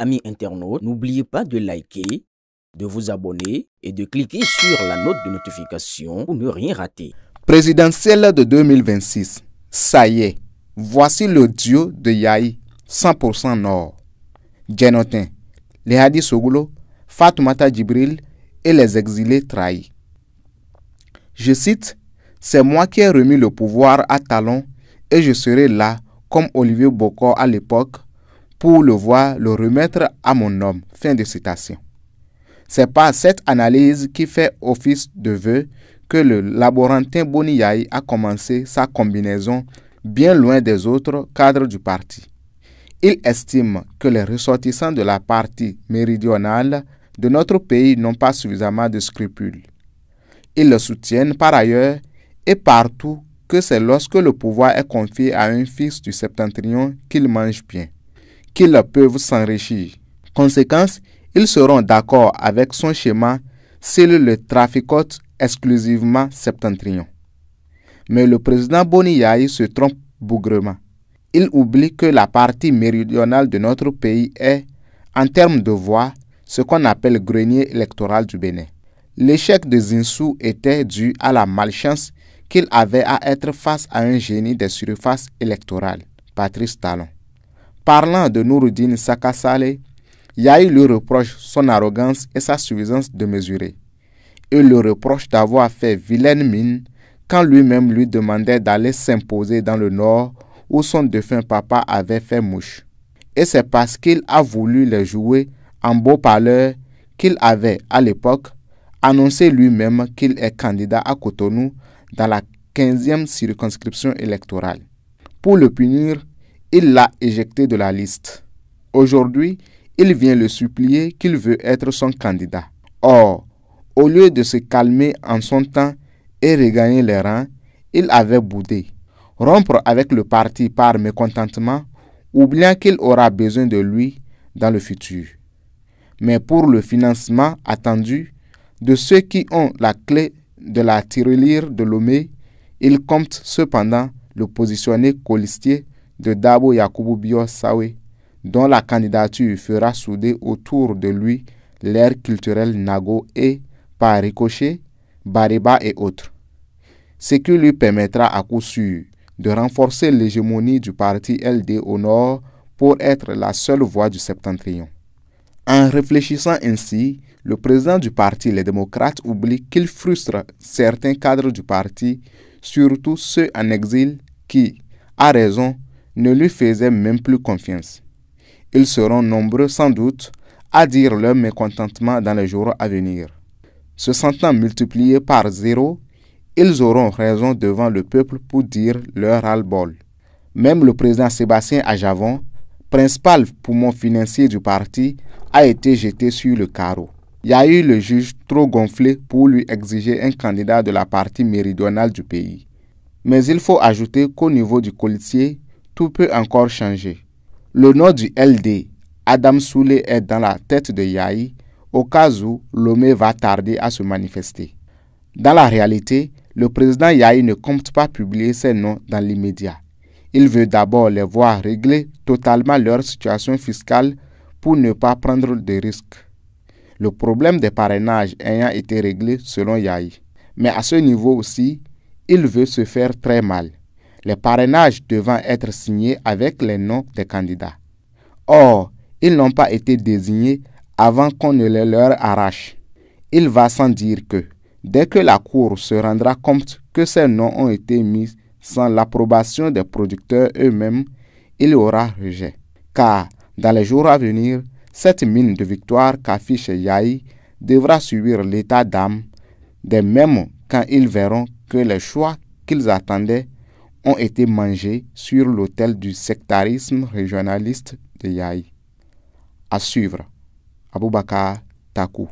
amis internautes, n'oubliez pas de liker, de vous abonner et de cliquer sur la note de notification pour ne rien rater. Présidentielle de 2026. Ça y est, voici le duo de Yahi, 100% Nord. Djenotin, les Hadi Sogolo, Fatoumata Djibril et les exilés trahis. Je cite, « C'est moi qui ai remis le pouvoir à Talon et je serai là, comme Olivier Bokor à l'époque, pour le voir le remettre à mon homme. » Fin de citation. C'est par cette analyse qui fait office de vœu que le laborantin Boni Yahi a commencé sa combinaison bien loin des autres cadres du parti. Il estime que les ressortissants de la partie méridionale de notre pays n'ont pas suffisamment de scrupules. Ils le soutiennent par ailleurs et partout que c'est lorsque le pouvoir est confié à un fils du septentrion qu'ils mangent bien, qu'ils peuvent s'enrichir. Conséquence, ils seront d'accord avec son schéma s'il le traficote exclusivement septentrion. Mais le président Boni Yahi se trompe bougrement. Il oublie que la partie méridionale de notre pays est, en termes de voix, ce qu'on appelle le grenier électoral du Bénin. L'échec de Zinsou était dû à la malchance qu'il avait à être face à un génie des surfaces électorales, Patrice Talon. Parlant de Nouroudine Saka Saleh, Yahi lui reproche son arrogance et sa suffisance de mesurer. Il le reproche d'avoir fait vilaine mine quand lui-même lui demandait d'aller s'imposer dans le nord où son défunt papa avait fait mouche. Et c'est parce qu'il a voulu les jouer en beau parleur qu'il avait, à l'époque, annoncé lui-même qu'il est candidat à Cotonou dans la 15e circonscription électorale. Pour le punir, il l'a éjecté de la liste. Aujourd'hui, il vient le supplier qu'il veut être son candidat. Or, au lieu de se calmer en son temps et regagner les rangs, il avait boudé. Rompre avec le parti par mécontentement, oubliant qu'il aura besoin de lui dans le futur. Mais pour le financement attendu de ceux qui ont la clé de la tirelire de Lomé, il compte cependant le positionner colistier de Dabo Yakubu Bio Sawe, dont la candidature fera souder autour de lui l'ère culturelle Nago et, par ricochet, Bariba et autres. Ce qui lui permettra à coup sûr de renforcer l'hégémonie du parti LD au nord pour être la seule voix du septentrion. En réfléchissant ainsi, le président du parti, les démocrates, oublie qu'il frustre certains cadres du parti, surtout ceux en exil qui, à raison, ne lui faisaient même plus confiance. Ils seront nombreux sans doute à dire leur mécontentement dans les jours à venir. Se sentant multipliés par zéro, ils auront raison devant le peuple pour dire leur ras-le-bol. Même le président Sébastien Ajavon, principal poumon financier du parti, a été jeté sur le carreau. Yahi le juge trop gonflé pour lui exiger un candidat de la partie méridionale du pays. Mais il faut ajouter qu'au niveau du colistier, tout peut encore changer. Le nom du LD, Adam Soulé, est dans la tête de Yahi, au cas où Lomé va tarder à se manifester. Dans la réalité, le président Yahi ne compte pas publier ces noms dans l'immédiat. Il veut d'abord les voir régler totalement leur situation fiscale pour ne pas prendre de risques. Le problème des parrainages ayant été réglé selon Yahi. Mais à ce niveau aussi, il veut se faire très mal, les parrainages devant être signés avec les noms des candidats. Or, ils n'ont pas été désignés avant qu'on ne les leur arrache. Il va sans dire que, dès que la Cour se rendra compte que ces noms ont été mis sans l'approbation des producteurs eux-mêmes, il y aura rejet. Car, dans les jours à venir, cette mine de victoire qu'affiche Yahi devra subir l'état d'âme des mêmes quand ils verront que les choix qu'ils attendaient ont été mangés sur l'autel du sectarisme régionaliste de Yahi. À suivre. Aboubakar Takou.